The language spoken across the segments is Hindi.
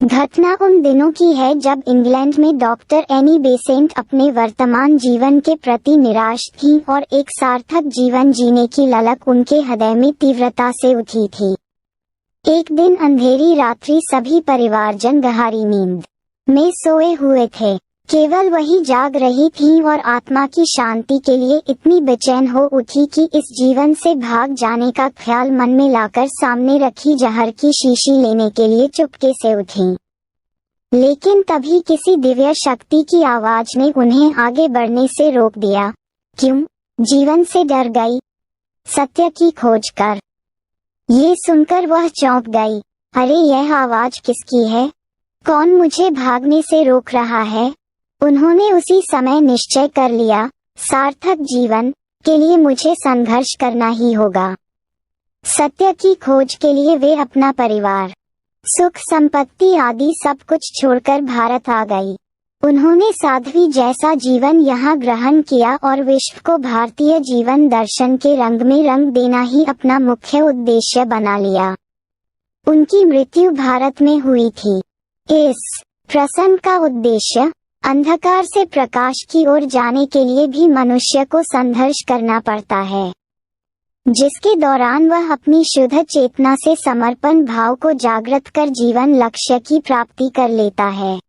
घटना उन दिनों की है जब इंग्लैंड में डॉक्टर एनी बेसेंट अपने वर्तमान जीवन के प्रति निराश थी और एक सार्थक जीवन जीने की ललक उनके हृदय में तीव्रता से उठी थी। एक दिन अंधेरी रात्रि सभी परिवारजन गहरी नींद में सोए हुए थे। केवल वही जाग रही थी और आत्मा की शांति के लिए इतनी बेचैन हो उठी कि इस जीवन से भाग जाने का ख्याल मन में लाकर सामने रखी जहर की शीशी लेने के लिए चुपके से उठी। लेकिन तभी किसी दिव्य शक्ति की आवाज ने उन्हें आगे बढ़ने से रोक दिया। क्यों जीवन से डर गई? सत्य की खोज कर। ये सुनकर वह चौंक गई। अरे यह आवाज किसकी है? कौन मुझे भागने से रोक रहा है? उन्होंने उसी समय निश्चय कर लिया, सार्थक जीवन के लिए मुझे संघर्ष करना ही होगा। सत्य की खोज के लिए वे अपना परिवार, सुख संपत्ति आदि सब कुछ छोड़कर भारत आ गई। उन्होंने साध्वी जैसा जीवन यहाँ ग्रहण किया और विश्व को भारतीय जीवन दर्शन के रंग में रंग देना ही अपना मुख्य उद्देश्य बना लिया। उनकी मृत्यु भारत में हुई थी। इस प्रसंग का उद्देश्य अंधकार से प्रकाश की ओर जाने के लिए भी मनुष्य को संघर्ष करना पड़ता है, जिसके दौरान वह अपनी शुद्ध चेतना से समर्पण भाव को जागृत कर जीवन लक्ष्य की प्राप्ति कर लेता है।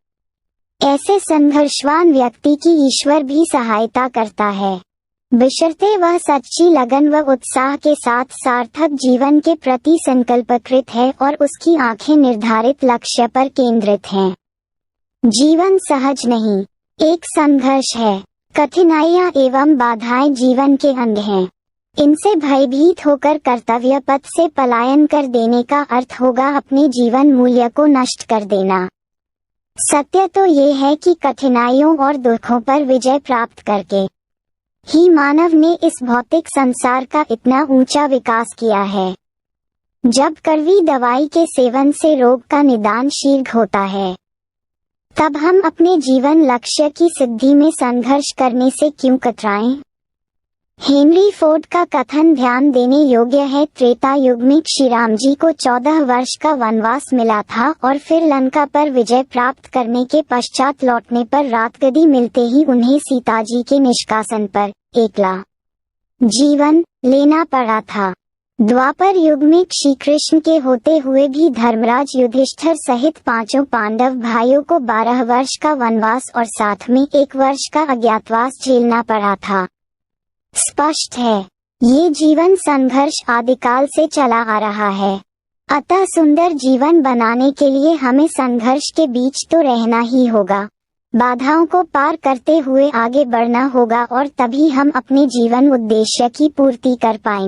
ऐसे संघर्षवान व्यक्ति की ईश्वर भी सहायता करता है, बशर्ते वह सच्ची लगन व उत्साह के साथ सार्थक जीवन के प्रति संकल्पकृत है और उसकी आंखें निर्धारित लक्ष्य पर केंद्रित हैं। जीवन सहज नहीं, एक संघर्ष है। कठिनाइयाँ एवं बाधाएं जीवन के अंग हैं। इनसे भयभीत होकर कर्तव्य पथ से पलायन कर देने का अर्थ होगा अपने जीवन मूल्य को नष्ट कर देना। सत्य तो ये है कि कठिनाइयों और दुखों पर विजय प्राप्त करके ही मानव ने इस भौतिक संसार का इतना ऊंचा विकास किया है। जब कड़वी दवाई के सेवन से रोग का निदान शीघ्र होता है, तब हम अपने जीवन लक्ष्य की सिद्धि में संघर्ष करने से क्यों कतराएं? हेनरी फोर्ड का कथन ध्यान देने योग्य है। त्रेता युग में श्री राम जी को 14 वर्ष का वनवास मिला था और फिर लंका पर विजय प्राप्त करने के पश्चात लौटने पर रातगद्दी मिलते ही उन्हें सीता जी के निष्कासन पर एकला जीवन लेना पड़ा था। द्वापर युग में श्री कृष्ण के होते हुए भी धर्मराज युधिष्ठिर सहित 5 पांडव भाइयों को 12 वर्ष का वनवास और साथ में 1 वर्ष का अज्ञातवास झेलना पड़ा था। स्पष्ट है, ये जीवन संघर्ष आदिकाल से चला आ रहा है। अतः सुंदर जीवन बनाने के लिए हमें संघर्ष के बीच तो रहना ही होगा, बाधाओं को पार करते हुए आगे बढ़ना होगा और तभी हम अपने जीवन उद्देश्य की पूर्ति कर पाएंगे।